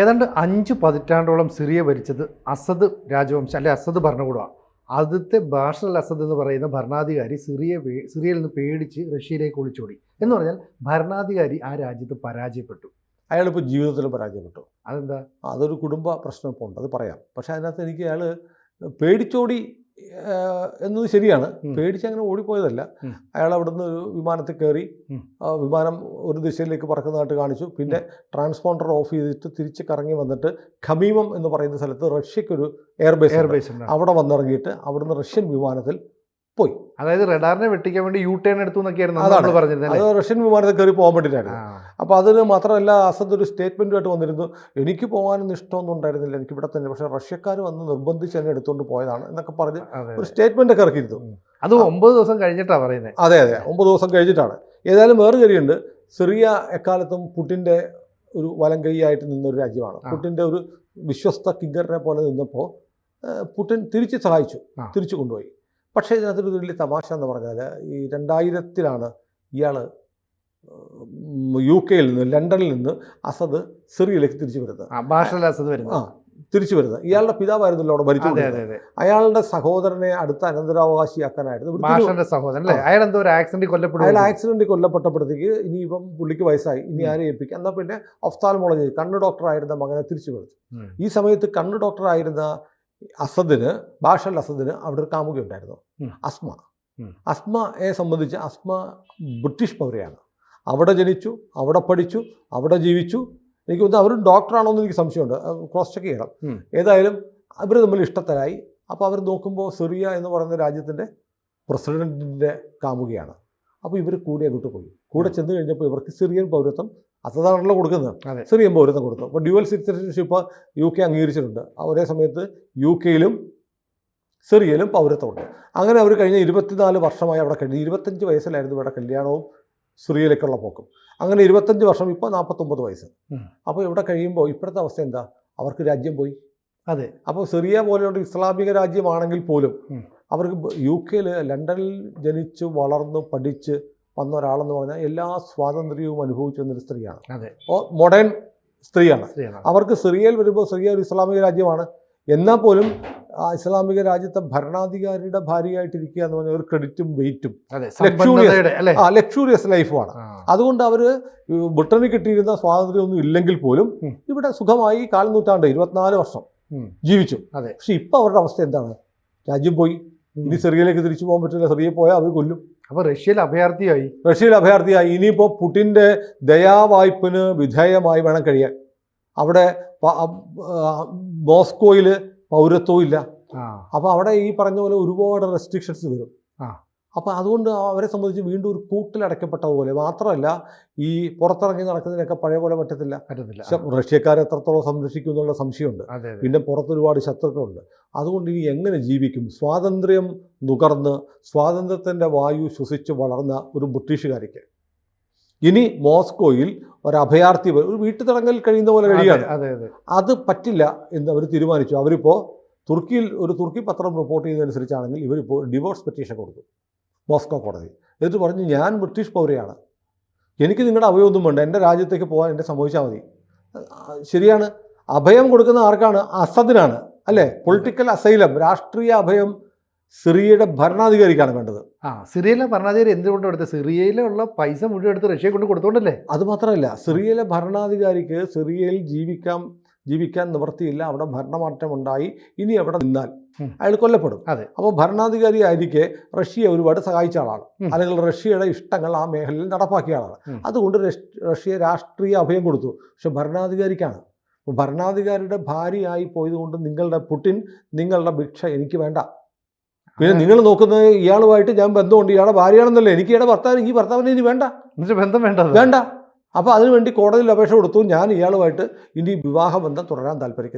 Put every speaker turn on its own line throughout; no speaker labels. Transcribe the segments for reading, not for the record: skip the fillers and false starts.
ഏതാണ്ട് 5 പതിറ്റാണ്ടോളം Syria ഭരിച്ചത് Asad രാജവംശം അല്ലെ അസദ് ഭരണകൂടമാണ്. ആദ്യത്തെ ബാഷർ അൽ അസദ് എന്ന് പറയുന്ന ഭരണാധികാരി സിറിയയിൽ നിന്ന് പേടിച്ച് റഷ്യയിലേക്ക് ഒളിച്ചോടി. എന്ന് പറഞ്ഞാൽ ഭരണാധികാരി ആ രാജ്യത്ത് പരാജയപ്പെട്ടു.
അയാളിപ്പോൾ ജീവിതത്തിൽ പരാജയപ്പെട്ടു.
അതെന്താ?
അതൊരു കുടുംബ പ്രശ്നം ഇപ്പോൾ ഉണ്ട്, അത് പറയാം. പക്ഷേ അതിനകത്ത് എനിക്ക് അയാൾ പേടിച്ചോടി എന്നത് ശരിയാണ്. പേടിച്ച് അങ്ങനെ ഓടിപ്പോയതല്ല. അയാൾ അവിടുന്ന് ഒരു വിമാനത്തിൽ കയറി, വിമാനം ഒരു ദിശയിലേക്ക് പറക്കുന്നതായിട്ട് കാണിച്ചു. പിന്നെ ട്രാൻസ്പോണ്ടർ ഓഫ് ചെയ്തിട്ട് തിരിച്ച് കറങ്ങി വന്നിട്ട് ഖമീമം എന്ന് പറയുന്ന സ്ഥലത്ത് റഷ്യക്കൊരു എയർബേസ് ഉണ്ട്. അവിടെ വന്നിറങ്ങിയിട്ട് അവിടുന്ന് റഷ്യൻ വിമാനത്തിൽ പോയി.
അതായത് റഡാറിനെ വെട്ടിക്കാൻ വേണ്ടി യു ടേൺ എടുത്തു എന്നൊക്കെയായിരുന്നു പറഞ്ഞിരുന്നത്.
അത് റഷ്യൻ വിമാനത്തിൽ കയറി പോകാൻ വേണ്ടിയിട്ടായിരുന്നു. അപ്പോൾ അതിന് മാത്രമല്ല, അസദ് ഒരു സ്റ്റേറ്റ്മെൻറ്റുമായിട്ട് വന്നിരുന്നു, എനിക്ക് പോകാനൊന്നും ഇഷ്ടമൊന്നും ഉണ്ടായിരുന്നില്ല, എനിക്ക് ഇവിടെ തന്നെ, പക്ഷേ റഷ്യക്കാർ വന്ന് നിർബന്ധിച്ച് എന്നെ എടുത്തുകൊണ്ട് പോയതാണ് എന്നൊക്കെ പറഞ്ഞ് ഒരു സ്റ്റേറ്റ്മെൻ്റ് ഒക്കെ ഇറക്കിയിരുന്നു.
അത് 9 ദിവസം കഴിഞ്ഞിട്ടാണ് പറയുന്നത്.
അതെ, 9 ദിവസം കഴിഞ്ഞിട്ടാണ്. ഏതായാലും വേറെ കാര്യമുണ്ട്. സിറിയ എക്കാലത്തും പുടിൻ്റെ ഒരു വലം കൈയായിട്ട് നിന്നൊരു രാജ്യമാണ്. പുടിൻ്റെ ഒരു വിശ്വസ്ത കിങ്കറിനെ പോലെ നിന്നപ്പോൾ പുടിൻ തിരിച്ച് സഹായിച്ചു, തിരിച്ചു കൊണ്ടുപോയി. പക്ഷേ ഇതിനകത്തൊരു വലിയ തമാശ എന്ന് പറഞ്ഞാൽ, ഈ 2000-ലാണ് ഇയാൾ UK നിന്ന്, ലണ്ടനിൽ നിന്ന് അസദ് സിറിയയിലേക്ക് തിരിച്ചു വരുന്നത്. തിരിച്ചു വരുന്നത്. ഇയാളുടെ പിതാവായിരുന്നല്ലോ അവിടെ ഭരിച്ചു. അയാളുടെ സഹോദരനെ അടുത്ത അനന്തരാവകാശിയാക്കാനായിരുന്നു
സഹോദരൻ. അയാൾ
ആക്സിഡന്റിൽ കൊല്ലപ്പെട്ടപ്പോഴത്തേക്ക് ഇനിയിപ്പം പുള്ളിക്ക് വയസ്സായി, ഇനി ആരെ ഏൽപ്പിക്കുക എന്നാൽ പിന്നെ ഒഫ്താൽമോളജി കണ്ണ് ഡോക്ടറായിരുന്ന മകനെ തിരിച്ചു വരുന്നു. ഈ സമയത്ത് കണ്ണ് ഡോക്ടറായിരുന്ന ബാഷർ അൽ അസദിന് അവിടെ ഒരു കാമുകയുണ്ടായിരുന്നു, അസ്മ. അസ്മയെ സംബന്ധിച്ച് അസ്മ ബ്രിട്ടീഷ് പൗരയാണ്. അവിടെ ജനിച്ചു, അവിടെ പഠിച്ചു, അവിടെ ജീവിച്ചു. എനിക്ക് തോന്നുന്നു അവരും ഡോക്ടറാണോ എന്ന് എനിക്ക് സംശയമുണ്ട്, ക്രോസ് ചെക്ക് ചെയ്യണം. ഏതായാലും അവർ തമ്മിൽ ഇഷ്ടത്തിലായി. അപ്പോൾ അവർ നോക്കുമ്പോൾ സിറിയ എന്ന് പറയുന്ന രാജ്യത്തിൻ്റെ പ്രസിഡൻറ്റിൻ്റെ കാമുകയാണ്. അപ്പോൾ ഇവർ കൂടെ അങ്ങോട്ട് പോയി. കൂടെ ചെന്ന് കഴിഞ്ഞപ്പോൾ ഇവർക്ക് സിറിയൻ പൗരത്വം അസദാണല്ലോ കൊടുക്കുന്നത്, സിറിയൻ പൗരത്വം കൊടുത്തു. അപ്പോൾ ഡ്യുവൽ സിറ്റിസൺഷിപ്പ് UK അംഗീകരിച്ചിട്ടുണ്ട്. ഒരേ സമയത്ത് UK-യിലും സിറിയയിലും പൗരത്വമുണ്ട്. അങ്ങനെ അവർ കഴിഞ്ഞ 24 വർഷമായി അവിടെ കഴിഞ്ഞു. 25 വയസ്സിലായിരുന്നു ഇവിടെ കല്യാണവും സിറിയയിലേക്കുള്ള പോക്കും. അങ്ങനെ 25 വർഷം, ഇപ്പോൾ 49 വയസ്സ്. അപ്പോൾ ഇവിടെ കഴിയുമ്പോൾ ഇപ്പോഴത്തെ അവസ്ഥ എന്താ? അവർക്ക് രാജ്യം പോയി.
അതെ.
അപ്പോൾ സിറിയ പോലെയുള്ള ഇസ്ലാമിക രാജ്യമാണെങ്കിൽ പോലും അവർക്ക് UK-യിൽ ലണ്ടനിൽ ജനിച്ച് വളർന്ന് പഠിച്ച് വന്ന ഒരാളെന്ന് പറഞ്ഞാൽ എല്ലാ സ്വാതന്ത്ര്യവും അനുഭവിച്ചു വന്നൊരു സ്ത്രീയാണ്. മോഡേൺ സ്ത്രീയാണ്. അവർക്ക് സിറിയയിൽ വരുമ്പോൾ സിറിയ ഒരു ഇസ്ലാമിക രാജ്യമാണ്. എന്നാൽ പോലും ആ ഇസ്ലാമിക രാജ്യത്തെ ഭരണാധികാരിയുടെ ഭാര്യയായിട്ടിരിക്കുക എന്ന് പറഞ്ഞാൽ ഒരു ക്രെഡിറ്റും വെയിറ്റും ലക്ഷൂറിയസ് ലൈഫുമാണ്. അതുകൊണ്ട് അവർ ബ്രിട്ടനിൽ കിട്ടിയിരുന്ന സ്വാതന്ത്ര്യമൊന്നും ഇല്ലെങ്കിൽ പോലും ഇവിടെ സുഖമായി 4 നൂറ്റാണ്ട് 24 വർഷം ജീവിച്ചു. പക്ഷെ ഇപ്പോൾ അവരുടെ അവസ്ഥ എന്താണ്? രാജ്യം പോയി, ഇനി സിറിയയിലേക്ക് തിരിച്ചു പോകാൻ പറ്റില്ല. സിറിയയിൽ പോയാൽ അവർ കൊല്ലും.
അപ്പോൾ റഷ്യയിൽ
അഭയാർത്ഥിയായി. ഇനിയിപ്പോൾ പുടിൻ്റെ ദയാവായ്പിന് വിധേയമായി വേണം കഴിയാൻ. അവിടെ മോസ്കോയിൽ പൗരത്വവും ഇല്ല. അപ്പോൾ അവിടെ ഈ പറഞ്ഞ പോലെ ഒരുപാട് റെസ്ട്രിക്ഷൻസ് വരും. അപ്പോൾ അതുകൊണ്ട് അവരെ സംബന്ധിച്ച് വീണ്ടും ഒരു കൂട്ടിലടക്കപ്പെട്ടതുപോലെ. മാത്രമല്ല, ഈ പുറത്തിറങ്ങി നടക്കുന്നതിനൊക്കെ പഴയ പോലെ പറ്റത്തില്ല. റഷ്യക്കാരെ എത്രത്തോളം സംരക്ഷിക്കും എന്നുള്ള സംശയമുണ്ട്. പിന്നെ പുറത്തൊരുപാട് ശത്രുക്കളുണ്ട്. അതുകൊണ്ട് ഇനി എങ്ങനെ ജീവിക്കും? സ്വാതന്ത്ര്യം നുകർന്ന് സ്വാതന്ത്ര്യത്തിൻ്റെ വായു ശ്വസിച്ച് വളർന്ന ഒരു ബ്രിട്ടീഷുകാരിക്ക് ഇനി മോസ്കോയിൽ ഒരു അഭയാർത്ഥി, ഒരു വീട്ടുതടങ്കൽ കഴിയുന്ന പോലെ കഴിയാണ്. അത് പറ്റില്ല എന്ന് അവർ തീരുമാനിച്ചു. അവരിപ്പോൾ ഒരു തുർക്കി പത്രം റിപ്പോർട്ട് ചെയ്തതനുസരിച്ചാണെങ്കിൽ ഇവരിപ്പോൾ ഡിവോഴ്സ് പെറ്റീഷൻ കൊടുത്തു മോസ്കോ കോടതി. എന്നിട്ട് പറഞ്ഞു, ഞാൻ ബ്രിട്ടീഷ് പൗരയാണ്, എനിക്ക് നിങ്ങളുടെ അഭയമൊന്നും വേണ്ട, എൻ്റെ രാജ്യത്തേക്ക് പോകാൻ എന്നെ സമ്മതിച്ചാൽ മതി. ശരിയാണ്. അഭയം കൊടുക്കുന്ന ആർക്കാണ്? അസദിനാണ്, അല്ലേ? പൊളിറ്റിക്കൽ അസൈലം, രാഷ്ട്രീയ അഭയം സിറിയയുടെ ഭരണാധികാരിക്കാണ് വേണ്ടത്.
സിറിയയിലെ ഭരണാധികാരി എന്തുകൊണ്ട് എടുത്ത്? സിറിയയിലുള്ള പൈസ മുഴുവൻ എടുത്ത് റഷ്യയെ കൊണ്ട് കൊടുത്തോണ്ടല്ലേ?
അതുമാത്രമല്ല, സിറിയയിലെ ഭരണാധികാരിക്ക് സിറിയയിൽ ജീവിക്കാൻ നിവൃത്തിയില്ല. അവിടെ ഭരണമാറ്റം ഉണ്ടായി. ഇനി അവിടെ നിന്നാൽ അയാൾ കൊല്ലപ്പെടും. അപ്പോൾ ഭരണാധികാരി ആയിരിക്കെ റഷ്യയെ ഒരുപാട് സഹായിച്ച ആളാണ്, അല്ലെങ്കിൽ റഷ്യയുടെ ഇഷ്ടങ്ങൾ ആ മേഖലയിൽ നടപ്പാക്കിയ ആളാണ്. അതുകൊണ്ട് റഷ്യ രാഷ്ട്രീയ അഭയം കൊടുത്തു. പക്ഷെ ഭരണാധികാരിക്കാണ്. അപ്പോൾ ഭരണാധികാരിയുടെ ഭാര്യയായി പോയതുകൊണ്ട് പുടിൻ നിങ്ങളുടെ ഭിക്ഷ എനിക്ക് വേണ്ട. പിന്നെ നിങ്ങൾ നോക്കുന്നത് ഇയാളുമായിട്ട് ഞാൻ ബന്ധമുണ്ട്, ഇയാളുടെ ഭാര്യയാണെന്നല്ലേ, എനിക്ക് ഈ ഭർത്താവിനെ ഇനി വേണ്ട,
ബന്ധം വേണ്ട.
അപ്പോൾ അതിനുവേണ്ടി കോടതിയിൽ അപേക്ഷ കൊടുത്തു. ഞാൻ ഇയാളുമായിട്ട് ഇനി വിവാഹബന്ധം തുടരാൻ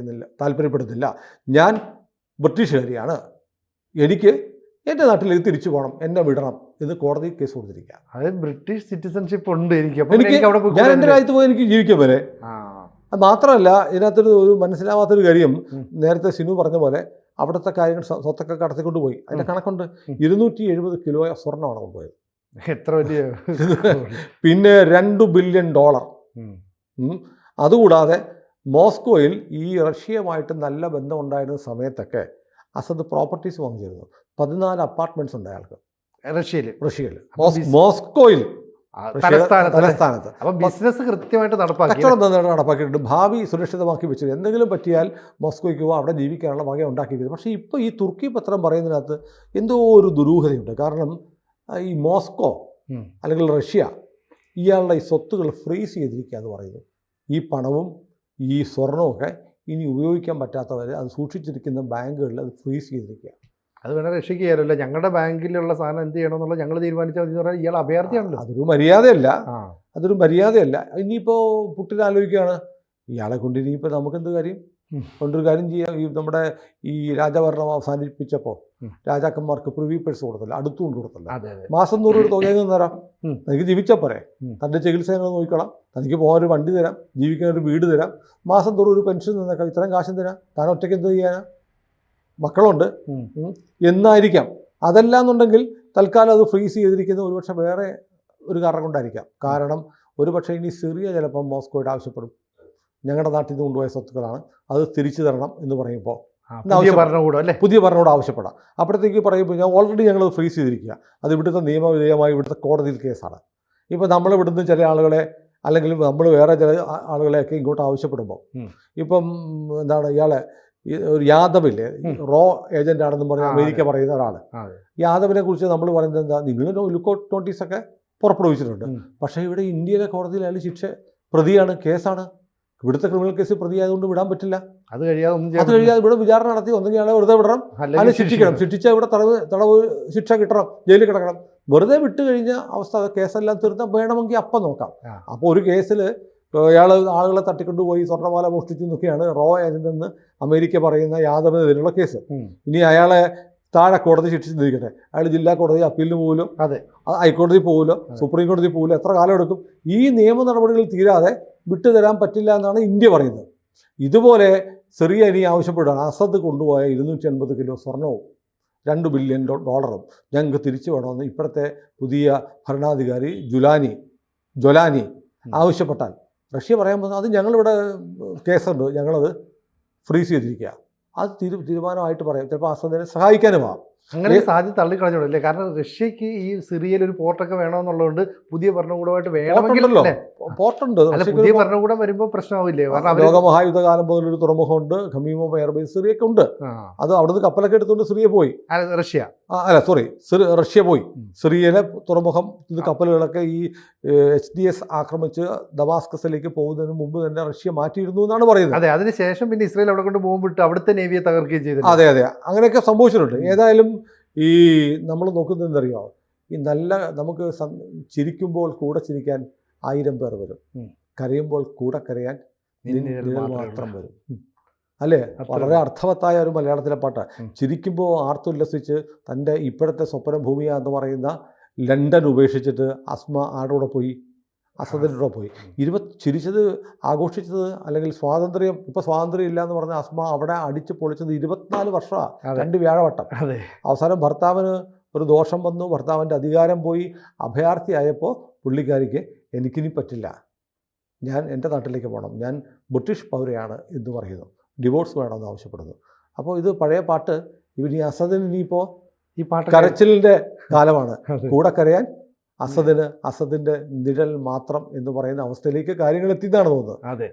താല്പര്യപ്പെടുന്നില്ല, ഞാൻ ബ്രിട്ടീഷുകാരിയാണ്, എനിക്ക് എൻ്റെ നാട്ടിലേക്ക് തിരിച്ചു പോകണം, എന്നെ വിടണം എന്ന് കോടതി കേസ് കൊടുത്തിരിക്കുക.
അതായത് ബ്രിട്ടീഷ് സിറ്റിസൺഷിപ്പ് ഉണ്ട് എനിക്ക്,
ഞാൻ എൻ്റെ രാജ്യത്ത് പോയി എനിക്ക് ജീവിക്കാൻ വരെ. അത് മാത്രമല്ല, ഇതിനകത്തൊരു മനസ്സിലാവാത്തൊരു കാര്യം, നേരത്തെ സിനു പറഞ്ഞ പോലെ അവിടുത്തെ കാര്യങ്ങൾ സ്വത്തൊക്കെ കടത്തിക്കൊണ്ട് പോയി. അതിൻ്റെ കണക്കുണ്ട്. 270 കിലോ സ്വർണ്ണമാണ് കൊണ്ടുപോയത്.
എത്ര വലിയ.
പിന്നെ $2 ബില്യൺ. അതുകൂടാതെ മോസ്കോയിൽ ഈ റഷ്യയുമായിട്ട് നല്ല ബന്ധം ഉണ്ടായിരുന്ന സമയത്തൊക്കെ അസദ് പ്രോപ്പർട്ടീസ് വാങ്ങിച്ചിരുന്നു. 14 അപ്പാർട്ട്മെൻറ്റ്സ് ഉണ്ട് അയാൾക്ക് റഷ്യയിൽ മോസ്കോയിൽ തലസ്ഥാനത്ത്.
അപ്പം ബിസിനസ് കൃത്യമായിട്ട്
കച്ചവടം നന്നായിട്ട് നടപ്പാക്കിയിട്ടുണ്ട്. ഭാവി സുരക്ഷിതമാക്കി വെച്ചത് എന്തെങ്കിലും പറ്റിയാൽ മോസ്കോയ്ക്ക് പോകുക, അവിടെ ജീവിക്കാനുള്ള വക ഉണ്ടാക്കിയിരിക്കുന്നത്. പക്ഷേ ഇപ്പോൾ ഈ തുർക്കി പത്രം പറയുന്നതിനകത്ത് എന്തോ ഒരു ദുരൂഹതയുണ്ട്. കാരണം ഈ മോസ്കോ അല്ലെങ്കിൽ റഷ്യ ഇയാളുടെ ഈ സ്വത്തുകൾ ഫ്രീസ് ചെയ്തിരിക്കുക എന്ന് പറയുന്നു. ഈ പണവും ഈ സ്വർണമൊക്കെ ഇനി ഉപയോഗിക്കാൻ പറ്റാത്തവരെ അത് സൂക്ഷിച്ചിരിക്കുന്ന ബാങ്കുകളിൽ അത് ഫ്രീസ് ചെയ്തിരിക്കുക.
അത് വേണേൽ രക്ഷയ്ക്ക് ചെയ്യാറില്ല. ഞങ്ങളുടെ ബാങ്കിലുള്ള സാധനം എന്ത് ചെയ്യണമെന്നുള്ളത് ഞങ്ങൾ തീരുമാനിച്ചാൽ മതി എന്ന് പറഞ്ഞാൽ ഇയാൾ അഭയാർത്ഥിയാണല്ലോ.
അതൊരു മര്യാദയല്ല. ഇനിയിപ്പോൾ പുട്ടിൻ ആലോചിക്കുകയാണ്, ഇയാളെ കൊണ്ട് ഇനിയിപ്പോൾ നമുക്കെന്ത് കാര്യം, കൊണ്ടൊരു കാര്യം ചെയ്യാം. ഈ നമ്മുടെ ഈ രാജഭരണം അവസാനിപ്പിച്ചപ്പോൾ രാജാക്കന്മാർക്ക് പ്രിവ്യൂ പേഴ്സ് കൊടുത്തില്ല, അടുത്തുകൊണ്ട് കൊടുത്തില്ല. മാസം 100 രൂപ തുകയിൽ നിന്ന് തരാം, തനിക്ക് ജീവിച്ചാൽ പോരെ, തൻ്റെ ചികിത്സ ഞങ്ങൾ നോക്കിക്കോളാം, തനിക്ക് പോകാൻ ഒരു വണ്ടി തരാം, ജീവിക്കാൻ ഒരു വീട് തരാം, മാസം തോറും ഒരു പെൻഷൻ തന്നേക്കാം, ഇത്രയും കാശും തരാം, താൻ ഒറ്റയ്ക്ക് എന്ത് ചെയ്യാനാ, മക്കളുണ്ട് എന്നായിരിക്കാം. അതല്ലാന്നുണ്ടെങ്കിൽ തൽക്കാലം അത് ഫ്രീസ് ചെയ്തിരിക്കുന്ന ഒരുപക്ഷെ വേറെ ഒരു കാരണം കൊണ്ടായിരിക്കാം. കാരണം ഒരുപക്ഷെ ഇനി സിറിയ ചിലപ്പം മോസ്കോയുടെ ആവശ്യപ്പെടും, ഞങ്ങളുടെ നാട്ടിൽ നിന്ന് കൊണ്ടുപോയ സ്വത്തുക്കളാണ്, അത് തിരിച്ചു തരണം എന്ന് പറയുമ്പോൾ പുതിയ ഭരണകൂടം ആവശ്യപ്പെടാം. അപ്പോഴത്തേക്ക് പറയുമ്പോൾ ഞാൻ ഓൾറെഡി ഞങ്ങളത് ഫ്രീസ് ചെയ്തിരിക്കുക, അത് ഇവിടുത്തെ നിയമവിധേയമായി ഇവിടുത്തെ കോടതിയിൽ കേസാണ്. ഇപ്പോൾ നമ്മളിവിടുന്ന് ചില ആളുകളെ അല്ലെങ്കിൽ നമ്മൾ വേറെ ചില ആളുകളെയൊക്കെ ഇങ്ങോട്ട് ആവശ്യപ്പെടുമ്പോൾ, ഇപ്പം എന്താണ് ഇയാളെ ഒരു യാദവില്ലേ, റോ ഏജന്റ് ആണെന്ന് പറഞ്ഞ് അമേരിക്ക പറയുന്ന ഒരാൾ, യാദവിനെ കുറിച്ച് നമ്മൾ പറയുന്നത് എന്താ, നിങ്ങൾ ലുക്കൗട്ട് നോട്ടീസൊക്കെ പുറപ്പെടുവിച്ചിട്ടുണ്ട്, പക്ഷേ ഇവിടെ ഇന്ത്യയിലെ കോടതിയിൽ അയാൾ ശിക്ഷ പ്രതിയാണ്, കേസാണ്, ഇവിടുത്തെ ക്രിമിനൽ കേസ് പ്രതിയായതുകൊണ്ട് വിടാൻ പറ്റില്ല. അത് കഴിയാതെ ഇവിടെ വിചാരണ നടത്തി ഒന്നെങ്കിൽ അയാളെ വെറുതെ വിടണം, അല്ലെങ്കിൽ ശിക്ഷിക്കണം, ശിക്ഷിച്ചാൽ ഇവിടെ തടവ് ശിക്ഷ കിട്ടണം, ജയിലിൽ കിടക്കണം. വെറുതെ വിട്ട് കഴിഞ്ഞ അവസ്ഥ കേസെല്ലാം തീർത്താൽ വേണമെങ്കിൽ അപ്പം നോക്കാം. അപ്പോൾ ഒരു കേസിൽ അയാൾ ആളുകളെ തട്ടിക്കൊണ്ടുപോയി സ്വർണ്ണമാല മോഷ്ടിച്ചു എന്നൊക്കെയാണ് റോ ഏജന്റ് എന്ന് അമേരിക്ക പറയുന്ന യാദവിനെതിരെയുള്ള കേസ്. ഇനി അയാളെ താഴെ കോടതി ശിക്ഷിച്ചിരിക്കട്ടെ, അയാൾ ജില്ലാ കോടതി അപ്പീലിന് പോകില്ലോ, ഹൈക്കോടതി പോകില്ലോ, സുപ്രീം കോടതി പോകില്ലോ, എത്ര കാലം എടുക്കും? ഈ നിയമ നടപടികൾ തീരാതെ വിട്ടുതരാൻ പറ്റില്ല എന്നാണ് ഇന്ത്യ പറയുന്നത്. ഇതുപോലെ സിറിയ ഇനി ആവശ്യപ്പെടുകയാണ്, അസദ് കൊണ്ടുപോയ 250 കിലോ സ്വർണവും $2 ബില്യൺ ഞങ്ങൾക്ക് തിരിച്ചു വേണമെന്ന് ഇപ്പോഴത്തെ പുതിയ ഭരണാധികാരി ജൊലാനി ആവശ്യപ്പെട്ടാൽ റഷ്യ പറയാൻ പോകുന്നത്, അത് ഞങ്ങളിവിടെ കേസുണ്ട്, ഞങ്ങളത് ഫ്രീസ് ചെയ്തിരിക്കുക, അത് തീരുമാനമായിട്ട് പറയാം. ചിലപ്പോൾ അസദിനെ സഹായിക്കാനുമാകും.
അങ്ങനെ സാധ്യത തള്ളിക്കളഞ്ഞോളല്ലേ? കാരണം റഷ്യക്ക് ഈ സിറിയയിൽ ഒരു പോർട്ടൊക്കെ വേണമെന്നുള്ളതുകൊണ്ട് പുതിയ ഭരണകൂടമായിട്ട് വേണമെങ്കിലല്ലോ
പോർട്ടുണ്ട്.
പുതിയ ഭരണകൂടം വരുമ്പോൾ പ്രശ്നമാവില്ലേ? കാരണം
ലോകമഹായുദ്ധ കാലം മുതൽ ഒരു തുറമുഖമുണ്ട്, ഖമീമോ എയർബേസ് സിറിയൊക്കെ ഉണ്ട്. അത് അവിടുന്ന് കപ്പലൊക്കെ എടുത്തുകൊണ്ട് സിറിയ പോയി, റഷ്യ പോയി. സിറിയയിലെ തുറമുഖം കപ്പലുകളൊക്കെ ഈ HDS ആക്രമിച്ച് ദമാസ്കസിലേക്ക് പോകുന്നതിന് മുമ്പ് തന്നെ റഷ്യ മാറ്റിയിരുന്നു എന്നാണ് പറയുന്നത്.
അതെ, അതിനുശേഷം പിന്നെ ഇസ്രായേൽ അവിടെ കൊണ്ട് പോകുമ്പോൾ അവിടുത്തെ നേവിയെ തകർക്കുകയും ചെയ്തു.
അതെ, അങ്ങനെയൊക്കെ സംഭവിച്ചിട്ടുണ്ട്. ഏതായാലും ഈ നമ്മൾ നോക്കുന്നത് എന്തറിയോ, ഈ നല്ല നമുക്ക് ചിരിക്കുമ്പോൾ കൂടെ ചിരിക്കാൻ 1000 പേർ വരും, കരയുമ്പോൾ കൂടെ കരയാൻ മാത്രം വരും. അല്ലേ? വളരെ അർത്ഥവത്തായ ഒരു മലയാളത്തിലെ പാട്ട്. ചിരിക്കുമ്പോൾ ആർത്തുല്ലസിച്ച് തൻ്റെ ഇപ്പോഴത്തെ സ്വപ്ന ഭൂമിയാന്ന് പറയുന്ന ലണ്ടൻ ഉപേക്ഷിച്ചിട്ട് അസ്മ ആരോടെ പോയി, അസദിൻ്റെ കൂടെ പോയി. ചിരിച്ചത് ആഘോഷിച്ചത് അല്ലെങ്കിൽ സ്വാതന്ത്ര്യം, ഇപ്പോൾ സ്വാതന്ത്ര്യം ഇല്ല എന്ന് പറഞ്ഞ അസ്മ അവിടെ അടിച്ച് പൊളിച്ചത് 24 വർഷമാണ്, 2 വ്യാഴവട്ടം. അവസാനം ഭർത്താവിന് ഒരു ദോഷം വന്നു, ഭർത്താവിൻ്റെ അധികാരം പോയി, അഭയാർത്ഥിയായപ്പോൾ പുള്ളിക്കാരിക്ക് എനിക്കിനി പറ്റില്ല, ഞാൻ എൻ്റെ നാട്ടിലേക്ക് പോകണം, ഞാൻ ബ്രിട്ടീഷ് പൗരയാണ് എന്ന് പറയുന്നു, ഡിവോഴ്സ് വേണമെന്ന് ആവശ്യപ്പെടുന്നു. അപ്പോൾ ഇത് പഴയ പാട്ട്. ഇനി അസദിന് ഇനിയിപ്പോൾ ഈ പാട്ട് കരച്ചിലിൻ്റെ കാലമാണ്, കൂടെ കരയാൻ അസദിൻ്റെ നിഴൽ മാത്രം എന്ന് പറയുന്ന അവസ്ഥയിലേക്ക് കാര്യങ്ങൾ എത്തിയതാണ് തോന്നുന്നത്.
അതെ,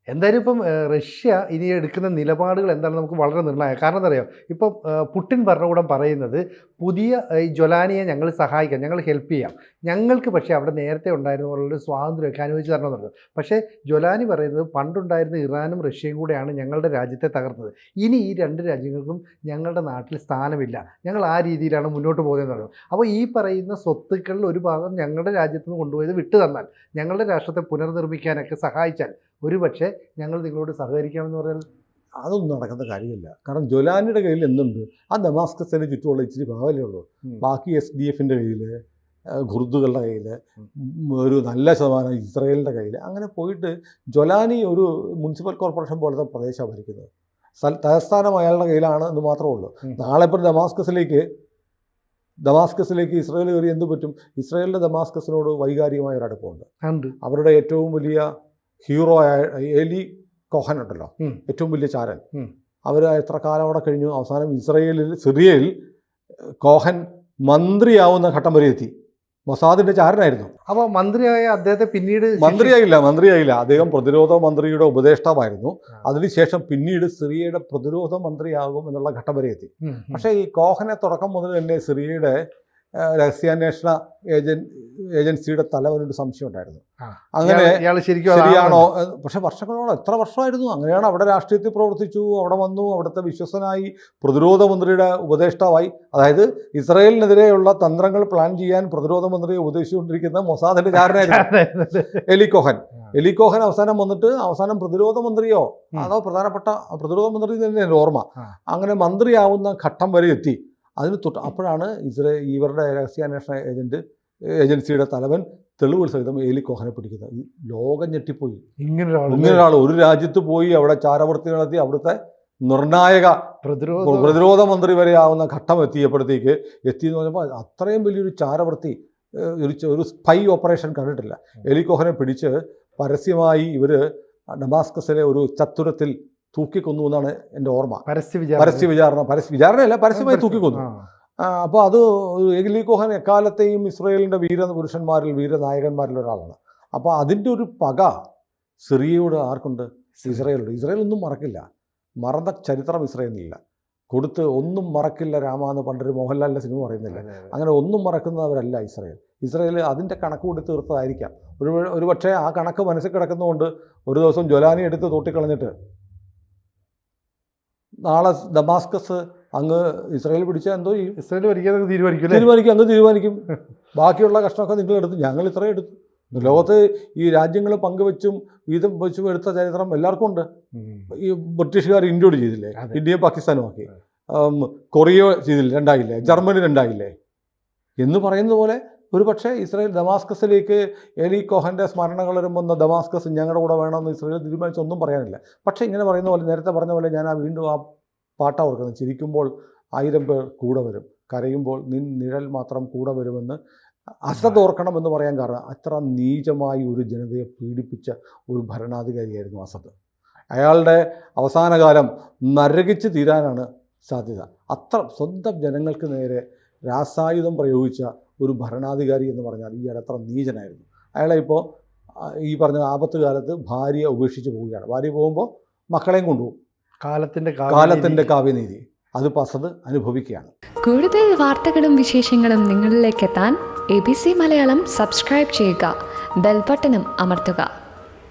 എന്തായാലും ഇപ്പം റഷ്യ ഇനി എടുക്കുന്ന നിലപാടുകൾ എന്താണെന്ന് നമുക്ക് വളരെ നിർണായകം. കാരണം എന്താ പറയുക, ഇപ്പം പുടിൻ ഭരണകൂടം പറയുന്നത് പുതിയ ഈ ജൊലാനിയെ ഞങ്ങൾ സഹായിക്കാം, ഞങ്ങൾ ഹെൽപ്പ് ചെയ്യാം, ഞങ്ങൾക്ക് പക്ഷേ അവിടെ നേരത്തെ ഉണ്ടായിരുന്ന പോലുള്ളൊരു സ്വാതന്ത്ര്യമൊക്കെ അനുവദിച്ച് തരണമെന്നുള്ളത്. പക്ഷേ ജൊലാനി പറയുന്നത് പണ്ടുണ്ടായിരുന്ന ഇറാനും റഷ്യയും കൂടെയാണ് ഞങ്ങളുടെ രാജ്യത്തെ തകർത്തത്, ഇനി ഈ 2 രാജ്യങ്ങൾക്കും ഞങ്ങളുടെ നാട്ടിൽ സ്ഥാനമില്ല, ഞങ്ങൾ ആ രീതിയിലാണ് മുന്നോട്ട് പോകുന്നതെന്ന് പറയുന്നത്. അപ്പോൾ ഈ പറയുന്ന സ്വത്തുക്കളിൽ ഒരു ഭാഗം ഞങ്ങളുടെ രാജ്യത്ത് നിന്ന് കൊണ്ടുപോയത് വിട്ടു തന്നാൽ, ഞങ്ങളുടെ രാഷ്ട്രത്തെ പുനർനിർമ്മിക്കാനൊക്കെ സഹായിച്ചാൽ ഒരു പക്ഷേ ഞങ്ങൾ നിങ്ങളോട് സഹകരിക്കാമെന്ന് പറഞ്ഞാൽ
അതൊന്നും നടക്കുന്ന കാര്യമില്ല. കാരണം ജൊലാനിയുടെ കയ്യിൽ എന്തുണ്ട്? ആ ദമാസ്കസിന് ചുറ്റുമുള്ള ഇച്ചിരി ഭാഗമല്ലേ ഉള്ളൂ. ബാക്കി SDFൻ്റെ കയ്യിൽ, ഖുർദുകളുടെ കയ്യിൽ, ഒരു നല്ല ശതമാനം ഇസ്രായേലിൻ്റെ കയ്യിൽ. അങ്ങനെ പോയിട്ട് ജൊലാനി ഒരു മുനിസിപ്പൽ കോർപ്പറേഷൻ പോലത്തെ പ്രദേശമാണ് ഭരിക്കുന്നത്. തലസ്ഥാനം അയാളുടെ കയ്യിലാണ് എന്ന് മാത്രമേ ഉള്ളൂ. നാളെ ഇപ്പോൾ ദമാസ്കസിലേക്ക് ഇസ്രായേൽ കയറി എന്ത് പറ്റും? ഇസ്രായേലിൻ്റെ ദമാസ്കസിനോട് വൈകാരികമായ ഒരു അടുപ്പമുണ്ട്. അവരുടെ ഏറ്റവും വലിയ ഹീറോ ആയ ഏലി കോഹൻ ഉണ്ടല്ലോ,
ഉം.
ഏറ്റവും വലിയ ചാരൻ,
ഉം.
അവർ എത്ര കാലം അവിടെ കഴിഞ്ഞു. അവസാനം സിറിയയിൽ കോഹൻ മന്ത്രിയാവുന്ന ഘട്ടം വരെ എത്തി. മൊസാദിന്റെ ചാരനായിരുന്നു.
അപ്പോൾ മന്ത്രിയായ അദ്ദേഹത്തെ പിന്നീട്
മന്ത്രിയായില്ല. അദ്ദേഹം പ്രതിരോധ മന്ത്രിയുടെ ഉപദേഷ്ടാവായിരുന്നു. അതിനുശേഷം പിന്നീട് സിറിയയുടെ പ്രതിരോധ മന്ത്രിയാകും എന്നുള്ള ഘട്ടം വരെ എത്തി. പക്ഷേ ഈ കോഹനെ തുടക്കം മുതൽ തന്നെ സിറിയയുടെ രഹസ്യാന്വേഷണ ഏജൻസിയുടെ തലവനൊരു സംശയം ഉണ്ടായിരുന്നു. അങ്ങനെ
ഇയാൾ
ശരിയാണോ? പക്ഷെ വർഷങ്ങളോളം, എത്ര വർഷമായിരുന്നു. അങ്ങനെയാണ് അവിടെ രാഷ്ട്രീയത്തിൽ പ്രവർത്തിച്ചു, അവിടെ വന്നു, അവിടുത്തെ വിശ്വസനായി, പ്രതിരോധ മന്ത്രിയുടെ ഉപദേഷ്ടാവായി. അതായത് ഇസ്രായേലിനെതിരെയുള്ള തന്ത്രങ്ങൾ പ്ലാൻ ചെയ്യാൻ പ്രതിരോധ മന്ത്രിയെ ഉപദേശിച്ചുകൊണ്ടിരിക്കുന്ന മൊസാദിന്റെ ചാരനായിരുന്നു എലി കോഹൻ. എലി കോഹൻ അവസാനം വന്നിട്ട് പ്രതിരോധ മന്ത്രിയോ അതോ പ്രധാനപ്പെട്ട പ്രതിരോധ മന്ത്രി തന്നെ എൻ്റെ ഓർമ്മ, അങ്ങനെ മന്ത്രിയാവുന്ന ഘട്ടം വരെ എത്തി. അതിന് അപ്പോഴാണ് ഇവരുടെ രഹസ്യാന്വേഷണ ഏജൻസിയുടെ തലവൻ തെളിവുകൾ സഹിതം എലി കോഹനെ പിടിക്കുന്നത്. ഈ ലോകം ഞെട്ടിപ്പോയി. ഇങ്ങനെ ഒരാൾ ഒരു രാജ്യത്ത് പോയി അവിടെ ചാരവൃത്തി നടത്തി അവിടുത്തെ നിർണായക പ്രതിരോധ മന്ത്രി വരെ ആവുന്ന ഘട്ടം എത്തിയെന്ന് പറഞ്ഞപ്പോൾ അത്രയും വലിയൊരു ചാരവൃത്തി, ഒരു സ്പൈ ഓപ്പറേഷൻ കണ്ടിട്ടില്ല. എലി കോഹനെ പിടിച്ച് പരസ്യമായി ഇവർ ഡമാസ്കസിലെ ഒരു ചത്തുരത്തിൽ തൂക്കിക്കൊന്നു എന്നാണ് എൻ്റെ ഓർമ്മ. പരസ്യവിചാരണയല്ല, പരസ്യമായി തൂക്കിക്കൊന്നു. അപ്പോൾ അത് എലി കോഹൻ എക്കാലത്തെയും ഇസ്രായേലിൻ്റെ വീരപുരുഷന്മാരിൽ, വീരനായകന്മാരിൽ ഒരാളാണ്. അപ്പോൾ അതിൻ്റെ ഒരു പക സിറിയയോട് ആർക്കുണ്ട്? ഇസ്രായേലുണ്ട്. ഇസ്രായേലൊന്നും മറക്കില്ല. മറന്ന ചരിത്രം ഇസ്രായേലിനില്ല. കൊടുത്ത് ഒന്നും മറക്കില്ല രാമ എന്ന് പണ്ടൊരു മോഹൻലാലിൻ്റെ സിനിമ പറയുന്നില്ല. അങ്ങനെ ഒന്നും മറക്കുന്നവരല്ല ഇസ്രായേൽ അതിൻ്റെ കണക്ക് കൂടി തീർത്തതായിരിക്കാം. ഒരു പക്ഷേ ആ കണക്ക് മനസ്സിൽ കിടക്കുന്നതുകൊണ്ട് ഒരു ദിവസം ജൊലാനി എടുത്ത് തോട്ടിക്കളഞ്ഞിട്ട് നാളെ ദമാസ്കസ് അങ്ങ് ഇസ്രായേൽ പിടിച്ചാൽ എന്തോ ചെയ്യും?
ഇസ്രായേൽ തീരുമാനിക്കും.
ബാക്കിയുള്ള കഷ്ണമൊക്കെ നിങ്ങളെടുത്ത്, ഞങ്ങൾ ഇത്രയും എടുത്തു. ലോകത്ത് ഈ രാജ്യങ്ങൾ പങ്കുവെച്ചും വീതം വെച്ചും എടുത്ത ചരിത്രം എല്ലാവർക്കും ഉണ്ട്. ഈ ബ്രിട്ടീഷുകാർ ഇന്ത്യയോട് ചെയ്തില്ലേ? ഇന്ത്യയും പാകിസ്ഥാനും ആക്കി. കൊറിയ ചെയ്തില്ലേ? 2 ആയില്ലേ? ജർമ്മനി 2 ആയില്ലേ? എന്ന് പറയുന്ന പോലെ ഒരു പക്ഷേ ഇസ്രായേൽ ദമാസ്കസിലേക്ക് എലി കോഹൻ്റെ സ്മരണകൾ വരുമ്പോൾ ദമാസ്കസ് ഞങ്ങളുടെ കൂടെ വേണമെന്ന് ഇസ്രായേൽ തീരുമാനിച്ചൊന്നും പറയാനില്ല. പക്ഷേ ഇങ്ങനെ പറയുന്ന പോലെ, നേരത്തെ പറഞ്ഞ പോലെ, ഞാൻ വീണ്ടും ആ പാട്ടാ ഓർക്കുന്നത്, ചിരിക്കുമ്പോൾ 1000 പേർ കൂടെ വരും, കരയുമ്പോൾ നിഴൽ മാത്രം കൂടെ വരുമെന്ന് അസദ് ഓർക്കണമെന്ന് പറയാൻ കാരണം അത്ര നീചമായി ഒരു ജനതയെ പീഡിപ്പിച്ച ഒരു ഭരണാധികാരിയായിരുന്നു അസദ്. അയാളുടെ അവസാനകാലം നരകിച്ച് തീരാനാണ് സാധ്യത. അത്ര സ്വന്തം ജനങ്ങൾക്ക് നേരെ രാസായുധം പ്രയോഗിച്ച ഒരു ഭരണാധികാരി എന്ന് പറഞ്ഞാൽ ഇയാൾ എത്ര നീചനായിരുന്നു. അയാളെ ഇപ്പോൾ ഈ പറഞ്ഞ ആപത്ത് കാലത്ത് ഭാര്യ ഉപേക്ഷിച്ച് പോവുകയാണ്. ഭാര്യ പോകുമ്പോൾ മക്കളെയും കൊണ്ടുപോകും. കാലത്തിൻ്റെ കാവ്യനീതി അത് അസദ് അനുഭവിക്കുകയാണ്.
കൂടുതൽ വാർത്തകളും വിശേഷങ്ങളും നിങ്ങളിലേക്ക് എത്താൻ ABC മലയാളം സബ്സ്ക്രൈബ് ചെയ്യുക, ബെൽ ബട്ടണും അമർത്തുക.